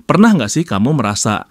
Pernah nggak sih kamu merasa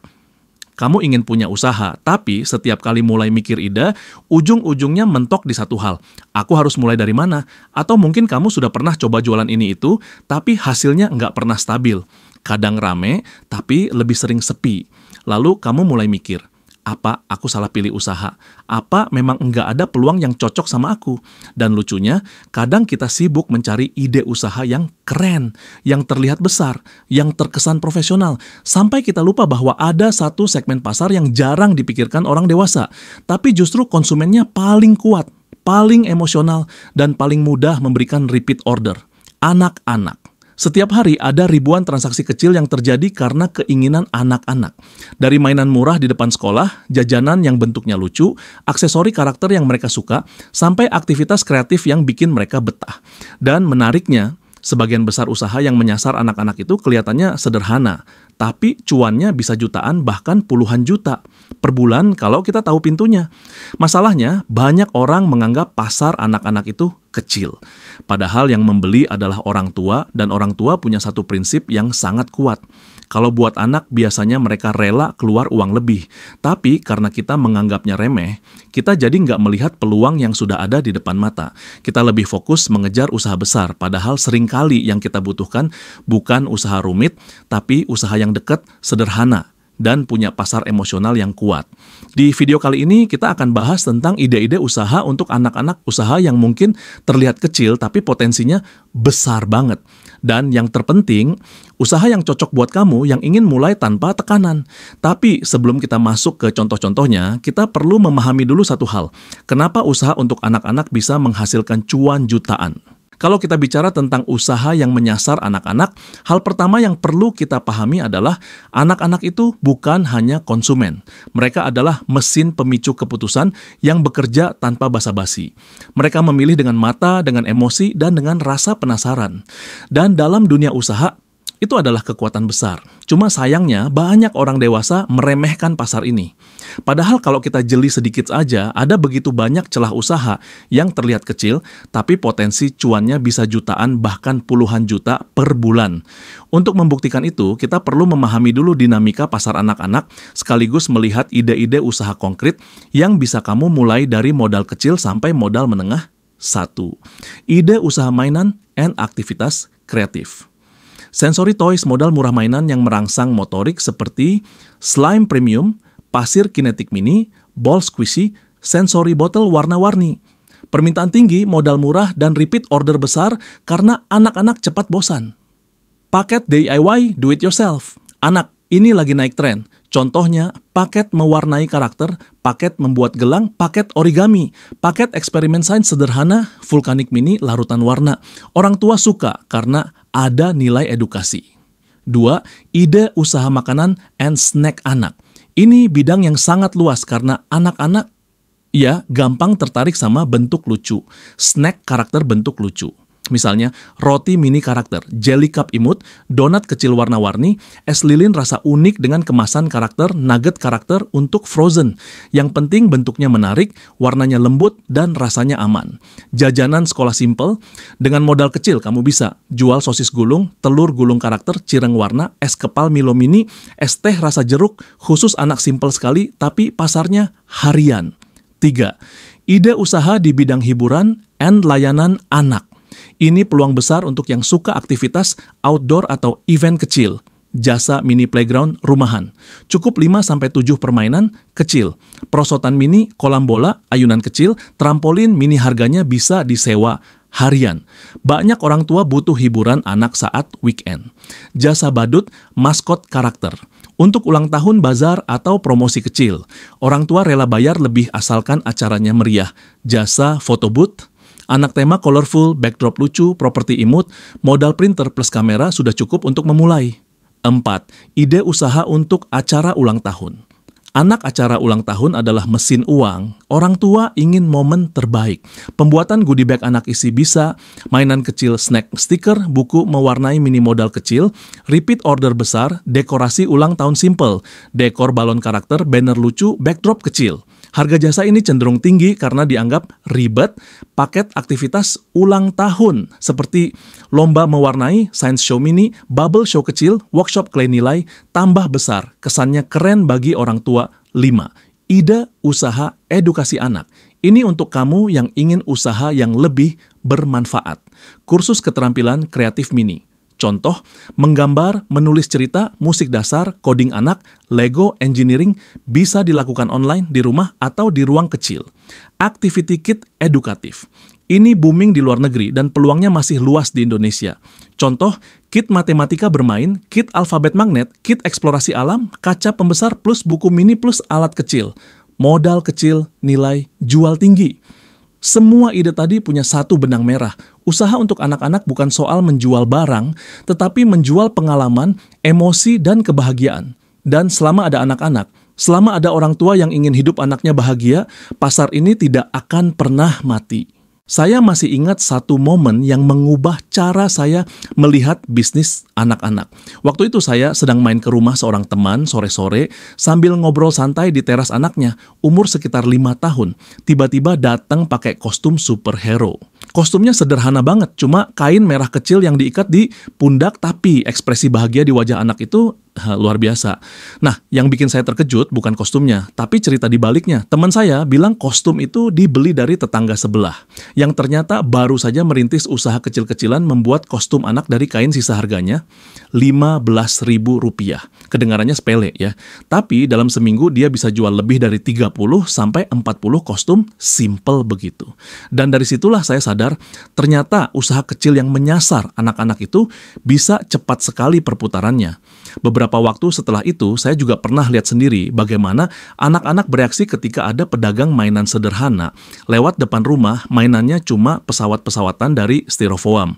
kamu ingin punya usaha, tapi setiap kali mulai mikir ide, ujung-ujungnya mentok di satu hal. Aku harus mulai dari mana? Atau mungkin kamu sudah pernah coba jualan ini itu, tapi hasilnya nggak pernah stabil. Kadang rame, tapi lebih sering sepi. Lalu kamu mulai mikir, apa aku salah pilih usaha? Apa memang nggak ada peluang yang cocok sama aku? Dan lucunya, kadang kita sibuk mencari ide usaha yang keren, yang terlihat besar, yang terkesan profesional, sampai kita lupa bahwa ada satu segmen pasar yang jarang dipikirkan orang dewasa, tapi justru konsumennya paling kuat, paling emosional, dan paling mudah memberikan repeat order. Anak-anak. Setiap hari ada ribuan transaksi kecil yang terjadi karena keinginan anak-anak. Dari mainan murah di depan sekolah, jajanan yang bentuknya lucu, aksesori karakter yang mereka suka, sampai aktivitas kreatif yang bikin mereka betah. Dan menariknya, sebagian besar usaha yang menyasar anak-anak itu kelihatannya sederhana, tapi cuannya bisa jutaan bahkan puluhan juta per bulan kalau kita tahu pintunya. Masalahnya, banyak orang menganggap pasar anak-anak itu kecil. Padahal yang membeli adalah orang tua, dan orang tua punya satu prinsip yang sangat kuat. Kalau buat anak, biasanya mereka rela keluar uang lebih. Tapi karena kita menganggapnya remeh, kita jadi nggak melihat peluang yang sudah ada di depan mata. Kita lebih fokus mengejar usaha besar, padahal seringkali yang kita butuhkan bukan usaha rumit, tapi usaha yang dekat, sederhana, dan punya pasar emosional yang kuat. Di video kali ini kita akan bahas tentang ide-ide usaha untuk anak-anak, usaha yang mungkin terlihat kecil tapi potensinya besar banget. Dan yang terpenting, usaha yang cocok buat kamu yang ingin mulai tanpa tekanan. Tapi sebelum kita masuk ke contoh-contohnya, kita perlu memahami dulu satu hal. Kenapa usaha untuk anak-anak bisa menghasilkan cuan jutaan? Kalau kita bicara tentang usaha yang menyasar anak-anak, hal pertama yang perlu kita pahami adalah anak-anak itu bukan hanya konsumen. Mereka adalah mesin pemicu keputusan yang bekerja tanpa basa-basi. Mereka memilih dengan mata, dengan emosi, dan dengan rasa penasaran. Dan dalam dunia usaha, itu adalah kekuatan besar. Cuma sayangnya banyak orang dewasa meremehkan pasar ini. Padahal kalau kita jeli sedikit aja, ada begitu banyak celah usaha yang terlihat kecil, tapi potensi cuannya bisa jutaan bahkan puluhan juta per bulan. Untuk membuktikan itu, kita perlu memahami dulu dinamika pasar anak-anak, sekaligus melihat ide-ide usaha konkret yang bisa kamu mulai dari modal kecil sampai modal menengah. 1. Ide usaha mainan and aktivitas kreatif. Sensory toys modal murah mainan yang merangsang motorik seperti slime premium, pasir kinetik mini, ball squishy, sensory bottle warna-warni. Permintaan tinggi, modal murah, dan repeat order besar karena anak-anak cepat bosan. Paket DIY do it yourself. Anak, ini lagi naik tren. Contohnya, paket mewarnai karakter, paket membuat gelang, paket origami, paket eksperimen sains sederhana, vulkanik mini, larutan warna. Orang tua suka karena ada nilai edukasi. 2. Ide usaha makanan and snack anak. Ini bidang yang sangat luas karena anak-anak gampang tertarik sama bentuk lucu, snack karakter bentuk lucu. Misalnya, roti mini karakter, jelly cup imut, donat kecil warna-warni, es lilin rasa unik dengan kemasan karakter, nugget karakter untuk frozen. Yang penting bentuknya menarik, warnanya lembut, dan rasanya aman. Jajanan sekolah simple, dengan modal kecil kamu bisa jual sosis gulung, telur gulung karakter, cireng warna, es kepal Milo mini, es teh rasa jeruk, khusus anak simple sekali, tapi pasarnya harian. 3. Ide usaha di bidang hiburan and layanan anak. Ini peluang besar untuk yang suka aktivitas outdoor atau event kecil. Jasa mini playground rumahan. Cukup 5-7 permainan kecil. Perosotan mini, kolam bola, ayunan kecil, trampolin mini harganya bisa disewa harian. Banyak orang tua butuh hiburan anak saat weekend. Jasa badut, maskot karakter. Untuk ulang tahun, bazar, atau promosi kecil. Orang tua rela bayar lebih asalkan acaranya meriah. Jasa foto booth. Anak tema colorful, backdrop lucu, properti imut, modal printer plus kamera sudah cukup untuk memulai. 4. Ide usaha untuk acara ulang tahun. Anak acara ulang tahun adalah mesin uang. Orang tua ingin momen terbaik. Pembuatan goodie bag anak isi bisa, mainan kecil snack stiker, buku mewarnai mini modal kecil, repeat order besar, dekorasi ulang tahun simple, dekor balon karakter, banner lucu, backdrop kecil. Harga jasa ini cenderung tinggi karena dianggap ribet. Paket aktivitas ulang tahun seperti lomba mewarnai, science show mini, bubble show kecil, workshop clay nilai, tambah besar, kesannya keren bagi orang tua. 5. Ide usaha edukasi anak. Ini untuk kamu yang ingin usaha yang lebih bermanfaat. Kursus keterampilan kreatif mini. Contoh, menggambar, menulis cerita, musik dasar, coding anak, Lego, engineering, bisa dilakukan online di rumah atau di ruang kecil. Activity kit edukatif. Ini booming di luar negeri dan peluangnya masih luas di Indonesia. Contoh, kit matematika bermain, kit alfabet magnet, kit eksplorasi alam, kaca pembesar plus buku mini plus alat kecil. Modal kecil, nilai jual tinggi. Semua ide tadi punya satu benang merah. Usaha untuk anak-anak bukan soal menjual barang, tetapi menjual pengalaman, emosi, dan kebahagiaan. Dan selama ada anak-anak, selama ada orang tua yang ingin hidup anaknya bahagia, pasar ini tidak akan pernah mati. Saya masih ingat satu momen yang mengubah cara saya melihat bisnis anak-anak. Waktu itu saya sedang main ke rumah seorang teman sore-sore sambil ngobrol santai di teras anaknya, umur sekitar 5 tahun. Tiba-tiba datang pakai kostum superhero. Kostumnya sederhana banget, cuma kain merah kecil yang diikat di pundak, tapi ekspresi bahagia di wajah anak itu luar biasa. Nah, yang bikin saya terkejut bukan kostumnya, tapi cerita di baliknya. Teman saya bilang kostum itu dibeli dari tetangga sebelah, yang ternyata baru saja merintis usaha kecil-kecilan membuat kostum anak dari kain sisa harganya Rp15.000. Kedengarannya sepele ya, tapi dalam seminggu dia bisa jual lebih dari 30 sampai 40 kostum simple begitu. Dan dari situlah saya sadar, ternyata usaha kecil yang menyasar anak-anak itu bisa cepat sekali perputarannya. Beberapa waktu setelah itu, saya juga pernah lihat sendiri bagaimana anak-anak bereaksi ketika ada pedagang mainan sederhana. Lewat depan rumah, mainannya cuma pesawat-pesawatan dari styrofoam.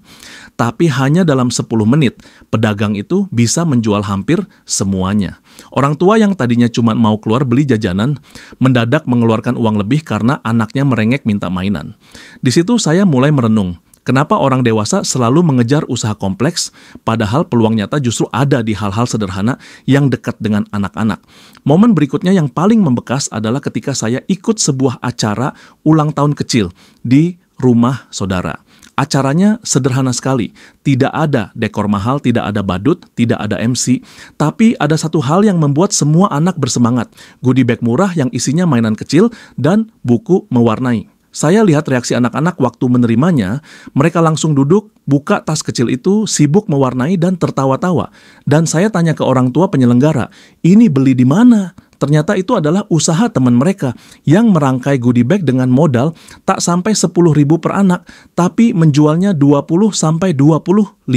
Tapi hanya dalam 10 menit, pedagang itu bisa menjual hampir semuanya. Orang tua yang tadinya cuma mau keluar beli jajanan, mendadak mengeluarkan uang lebih karena anaknya merengek minta mainan. Di situ saya mulai merenung. Kenapa orang dewasa selalu mengejar usaha kompleks, padahal peluang nyata justru ada di hal-hal sederhana yang dekat dengan anak-anak. Momen berikutnya yang paling membekas adalah ketika saya ikut sebuah acara ulang tahun kecil di rumah saudara. Acaranya sederhana sekali, tidak ada dekor mahal, tidak ada badut, tidak ada MC, tapi ada satu hal yang membuat semua anak bersemangat, goodie bag murah yang isinya mainan kecil dan buku mewarnai. Saya lihat reaksi anak-anak waktu menerimanya, mereka langsung duduk, buka tas kecil itu, sibuk mewarnai dan tertawa-tawa. Dan saya tanya ke orang tua penyelenggara, ini beli di mana? Ternyata itu adalah usaha teman mereka yang merangkai goodie bag dengan modal tak sampai 10.000 per anak, tapi menjualnya 20 sampai 25.000.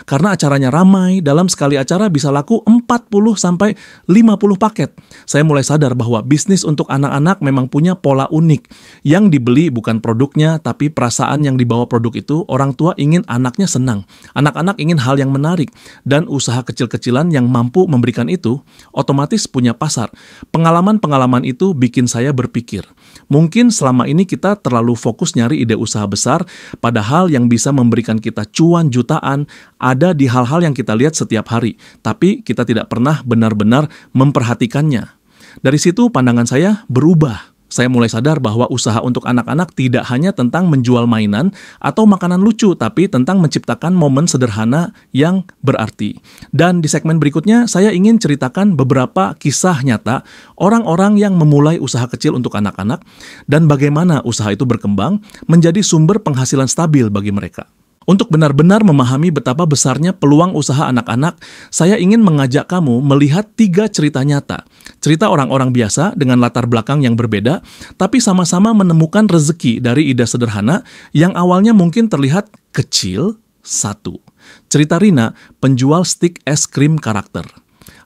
Karena acaranya ramai, dalam sekali acara bisa laku 40 sampai 50 paket. Saya mulai sadar bahwa bisnis untuk anak-anak memang punya pola unik. Yang dibeli bukan produknya, tapi perasaan yang dibawa produk itu. Orang tua ingin anaknya senang. Anak-anak ingin hal yang menarik. Dan usaha kecil-kecilan yang mampu memberikan itu, otomatis punya pasar. Pengalaman-pengalaman itu bikin saya berpikir, mungkin selama ini kita terlalu fokus nyari ide usaha besar, padahal yang bisa memberikan kita cuan jutaan ada di hal-hal yang kita lihat setiap hari, tapi kita tidak pernah benar-benar memperhatikannya. Dari situ pandangan saya berubah. Saya mulai sadar bahwa usaha untuk anak-anak tidak hanya tentang menjual mainan atau makanan lucu, tapi tentang menciptakan momen sederhana yang berarti. Dan di segmen berikutnya, saya ingin ceritakan beberapa kisah nyata orang-orang yang memulai usaha kecil untuk anak-anak dan bagaimana usaha itu berkembang menjadi sumber penghasilan stabil bagi mereka. Untuk benar-benar memahami betapa besarnya peluang usaha anak-anak, saya ingin mengajak kamu melihat 3 cerita nyata. Cerita orang-orang biasa dengan latar belakang yang berbeda, tapi sama-sama menemukan rezeki dari ide sederhana yang awalnya mungkin terlihat kecil. 1. Cerita Rina, penjual stik es krim karakter.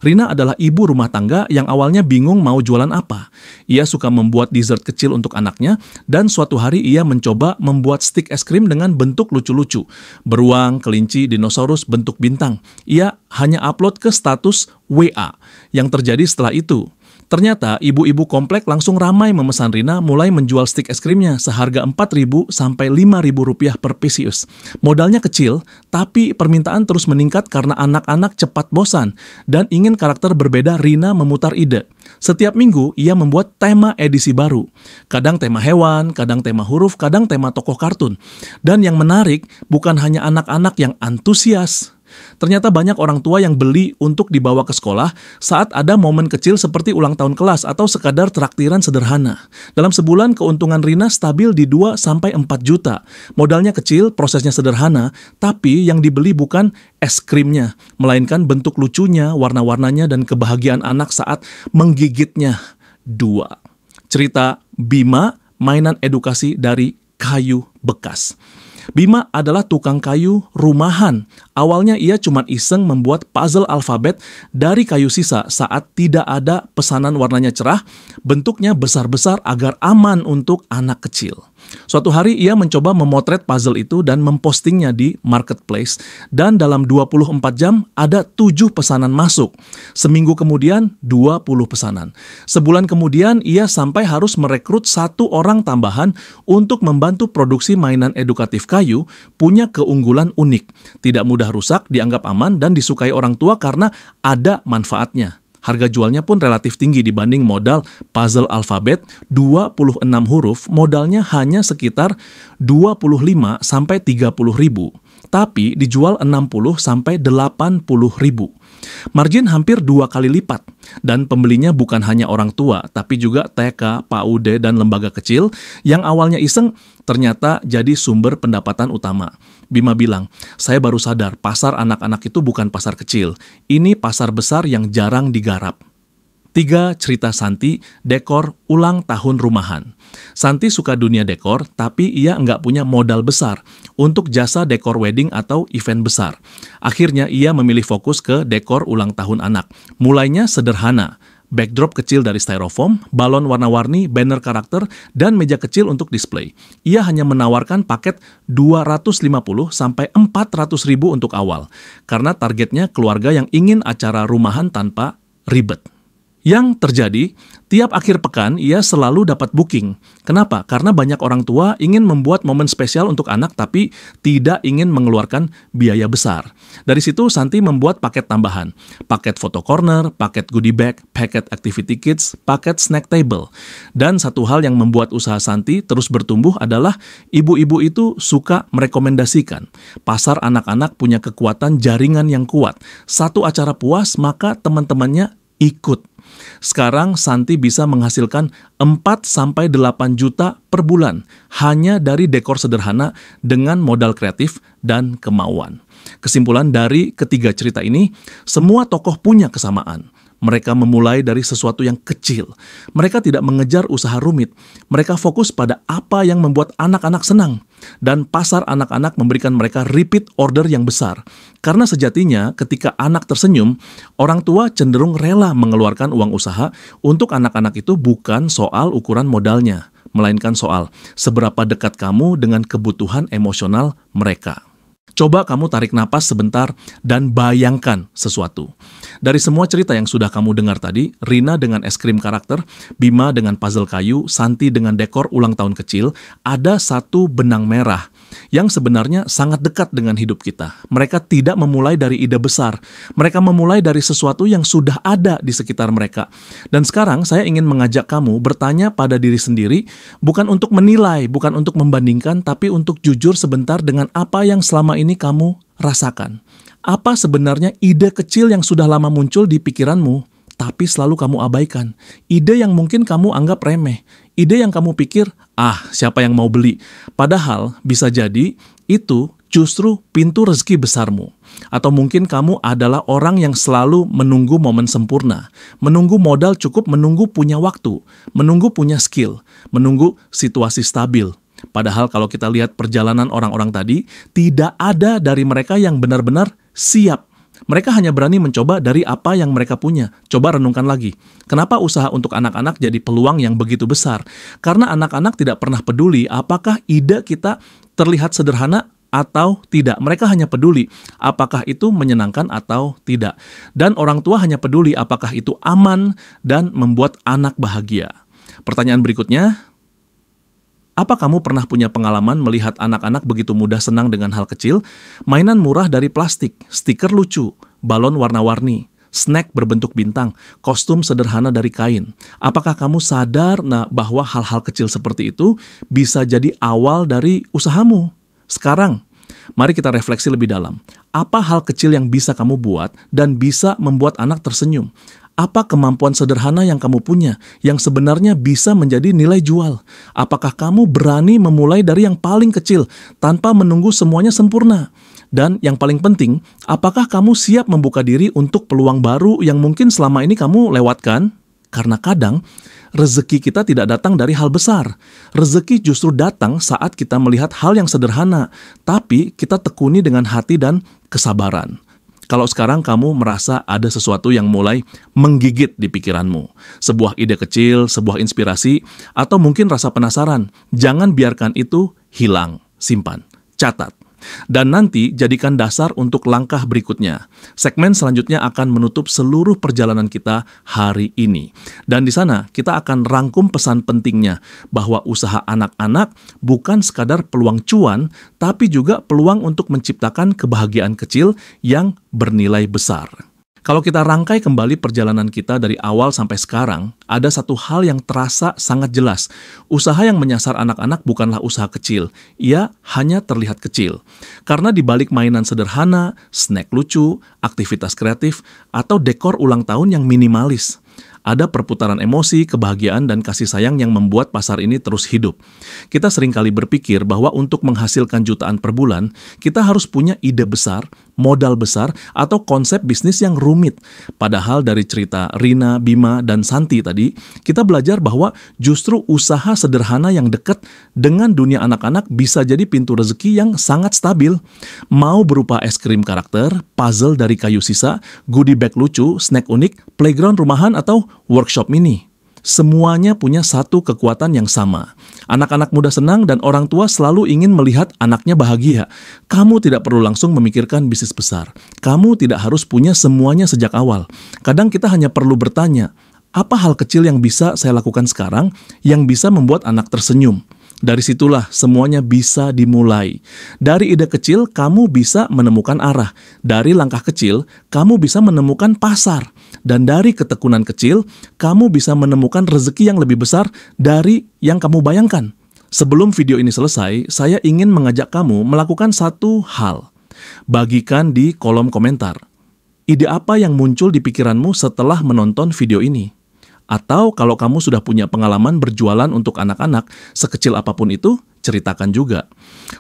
Rina adalah ibu rumah tangga yang awalnya bingung mau jualan apa. Ia suka membuat dessert kecil untuk anaknya, dan suatu hari ia mencoba membuat stik es krim dengan bentuk lucu-lucu. Beruang, kelinci, dinosaurus, bentuk bintang. Ia hanya upload ke status WA. Yang terjadi setelah itu, Ternyata ibu-ibu komplek langsung ramai memesan Rina mulai menjual stik es krimnya seharga Rp4.000 sampai Rp5.000 per pieces. Modalnya kecil, tapi permintaan terus meningkat karena anak-anak cepat bosan dan ingin karakter berbeda. Rina memutar ide. Setiap minggu ia membuat tema edisi baru. Kadang tema hewan, kadang tema huruf, kadang tema tokoh kartun. Dan yang menarik, bukan hanya anak-anak yang antusias. Ternyata banyak orang tua yang beli untuk dibawa ke sekolah saat ada momen kecil seperti ulang tahun kelas atau sekadar traktiran sederhana. Dalam sebulan keuntungan Rina stabil di 2-4 juta. Modalnya kecil, prosesnya sederhana, tapi yang dibeli bukan es krimnya, melainkan bentuk lucunya, warna-warnanya, dan kebahagiaan anak saat menggigitnya. 2. Cerita Bima, mainan edukasi dari kayu bekas. Bima adalah tukang kayu rumahan. Awalnya ia cuma iseng membuat puzzle alfabet dari kayu sisa saat tidak ada pesanan warnanya cerah, bentuknya besar-besar agar aman untuk anak kecil. Suatu hari ia mencoba memotret puzzle itu dan mempostingnya di marketplace, dan dalam 24 jam ada 7 pesanan masuk. Seminggu kemudian 20 pesanan. Sebulan kemudian ia sampai harus merekrut 1 orang tambahan untuk membantu produksi mainan edukatif kayu punya keunggulan unik. Tidak mudah rusak, dianggap aman, dan disukai orang tua karena ada manfaatnya. Harga jualnya pun relatif tinggi dibanding modal puzzle alfabet 26 huruf, modalnya hanya sekitar 25 sampai 30 ribu. Tapi dijual 60 sampai 80 ribu. Margin hampir 2 kali lipat. Dan pembelinya bukan hanya orang tua, tapi juga TK, PAUD, dan lembaga kecil yang awalnya iseng ternyata jadi sumber pendapatan utama. Bima bilang, saya baru sadar pasar anak-anak itu bukan pasar kecil. Ini pasar besar yang jarang digarap. 3. Cerita Santi, dekor ulang tahun rumahan. Santi suka dunia dekor, tapi ia nggak punya modal besar untuk jasa dekor wedding atau event besar. Akhirnya ia memilih fokus ke dekor ulang tahun anak. Mulainya sederhana. Backdrop kecil dari styrofoam, balon warna-warni, banner karakter, dan meja kecil untuk display. Ia hanya menawarkan paket 250 sampai 400 ribu untuk awal, karena targetnya keluarga yang ingin acara rumahan tanpa ribet. Yang terjadi, tiap akhir pekan ia selalu dapat booking. Kenapa? Karena banyak orang tua ingin membuat momen spesial untuk anak tapi tidak ingin mengeluarkan biaya besar. Dari situ Santi membuat paket tambahan. Paket photo corner, paket goodie bag, paket activity kits, paket snack table. Dan satu hal yang membuat usaha Santi terus bertumbuh adalah ibu-ibu itu suka merekomendasikan. Pasar anak-anak punya kekuatan jaringan yang kuat. Satu acara puas, maka teman-temannya ikut. Sekarang Santi bisa menghasilkan 4-8 juta per bulan hanya dari dekor sederhana dengan modal kreatif dan kemauan. Kesimpulan dari ketiga cerita ini, semua tokoh punya kesamaan. Mereka memulai dari sesuatu yang kecil. Mereka tidak mengejar usaha rumit. Mereka fokus pada apa yang membuat anak-anak senang. Dan pasar anak-anak memberikan mereka repeat order yang besar. Karena sejatinya ketika anak tersenyum, orang tua cenderung rela mengeluarkan uang usaha untuk anak-anak itu bukan soal ukuran modalnya, melainkan soal seberapa dekat kamu dengan kebutuhan emosional mereka. Coba kamu tarik napas sebentar dan bayangkan sesuatu. Dari semua cerita yang sudah kamu dengar tadi, Rina dengan es krim karakter, Bima dengan puzzle kayu, Santi dengan dekor ulang tahun kecil, ada satu benang merah yang sebenarnya sangat dekat dengan hidup kita. Mereka tidak memulai dari ide besar. Mereka memulai dari sesuatu yang sudah ada di sekitar mereka. Dan sekarang saya ingin mengajak kamu bertanya pada diri sendiri, bukan untuk menilai, bukan untuk membandingkan, tapi untuk jujur sebentar dengan apa yang selama ini kamu rasakan. Apa sebenarnya ide kecil yang sudah lama muncul di pikiranmu, tapi selalu kamu abaikan? Ide yang mungkin kamu anggap remeh. Ide yang kamu pikir, siapa yang mau beli? Padahal bisa jadi itu justru pintu rezeki besarmu. Atau mungkin kamu adalah orang yang selalu menunggu momen sempurna, menunggu modal cukup, menunggu punya waktu, menunggu punya skill, menunggu situasi stabil. Padahal kalau kita lihat perjalanan orang-orang tadi, tidak ada dari mereka yang benar-benar siap. Mereka hanya berani mencoba dari apa yang mereka punya. Coba renungkan lagi. Kenapa usaha untuk anak-anak jadi peluang yang begitu besar? Karena anak-anak tidak pernah peduli apakah ide kita terlihat sederhana atau tidak. Mereka hanya peduli apakah itu menyenangkan atau tidak. Dan orang tua hanya peduli apakah itu aman dan membuat anak bahagia. Pertanyaan berikutnya, apa kamu pernah punya pengalaman melihat anak-anak begitu mudah senang dengan hal kecil? Mainan murah dari plastik, stiker lucu, balon warna-warni, snack berbentuk bintang, kostum sederhana dari kain. Apakah kamu sadar bahwa hal-hal kecil seperti itu bisa jadi awal dari usahamu? Sekarang, mari kita refleksi lebih dalam. Apa hal kecil yang bisa kamu buat dan bisa membuat anak tersenyum? Apa kemampuan sederhana yang kamu punya yang sebenarnya bisa menjadi nilai jual? Apakah kamu berani memulai dari yang paling kecil tanpa menunggu semuanya sempurna? Dan yang paling penting, apakah kamu siap membuka diri untuk peluang baru yang mungkin selama ini kamu lewatkan? Karena kadang, rezeki kita tidak datang dari hal besar. Rezeki justru datang saat kita melihat hal yang sederhana, tapi kita tekuni dengan hati dan kesabaran. Kalau sekarang kamu merasa ada sesuatu yang mulai menggigit di pikiranmu, sebuah ide kecil, sebuah inspirasi, atau mungkin rasa penasaran, jangan biarkan itu hilang. Simpan, catat. Dan nanti jadikan dasar untuk langkah berikutnya. Segmen selanjutnya akan menutup seluruh perjalanan kita hari ini. Dan di sana kita akan rangkum pesan pentingnya bahwa usaha anak-anak bukan sekadar peluang cuan, tapi juga peluang untuk menciptakan kebahagiaan kecil yang bernilai besar. Kalau kita rangkai kembali perjalanan kita dari awal sampai sekarang, ada satu hal yang terasa sangat jelas. Usaha yang menyasar anak-anak bukanlah usaha kecil, ia hanya terlihat kecil. Karena di balik mainan sederhana, snack lucu, aktivitas kreatif, atau dekor ulang tahun yang minimalis, ada perputaran emosi, kebahagiaan, dan kasih sayang yang membuat pasar ini terus hidup. Kita seringkali berpikir bahwa untuk menghasilkan jutaan per bulan, kita harus punya ide besar, modal besar, atau konsep bisnis yang rumit. Padahal dari cerita Rina, Bima, dan Santi tadi, kita belajar bahwa justru usaha sederhana yang dekat dengan dunia anak-anak bisa jadi pintu rezeki yang sangat stabil. Mau berupa es krim karakter, puzzle dari kayu sisa, goodie bag lucu, snack unik, playground rumahan, atau workshop mini. Semuanya punya satu kekuatan yang sama. Anak-anak muda senang dan orang tua selalu ingin melihat anaknya bahagia. Kamu tidak perlu langsung memikirkan bisnis besar. Kamu tidak harus punya semuanya sejak awal. Kadang kita hanya perlu bertanya, apa hal kecil yang bisa saya lakukan sekarang yang bisa membuat anak tersenyum? Dari situlah semuanya bisa dimulai. Dari ide kecil, kamu bisa menemukan arah. Dari langkah kecil, kamu bisa menemukan pasar. Dan dari ketekunan kecil, kamu bisa menemukan rezeki yang lebih besar dari yang kamu bayangkan. Sebelum video ini selesai, saya ingin mengajak kamu melakukan satu hal. Bagikan di kolom komentar. Ide apa yang muncul di pikiranmu setelah menonton video ini? Atau kalau kamu sudah punya pengalaman berjualan untuk anak-anak, sekecil apapun itu, ceritakan juga.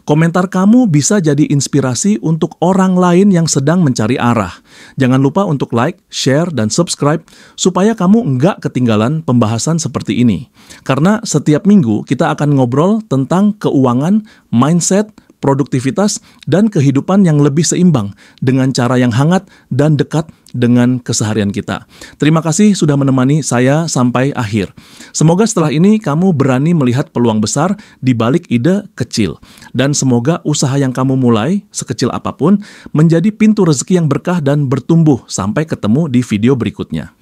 Komentar kamu bisa jadi inspirasi untuk orang lain yang sedang mencari arah. Jangan lupa untuk like, share, dan subscribe supaya kamu nggak ketinggalan pembahasan seperti ini. Karena setiap minggu kita akan ngobrol tentang keuangan, mindset, produktivitas, dan kehidupan yang lebih seimbang dengan cara yang hangat dan dekat dengan keseharian kita. Terima kasih sudah menemani saya sampai akhir. Semoga setelah ini kamu berani melihat peluang besar di balik ide kecil. Dan semoga usaha yang kamu mulai, sekecil apapun, menjadi pintu rezeki yang berkah dan bertumbuh. Sampai ketemu di video berikutnya.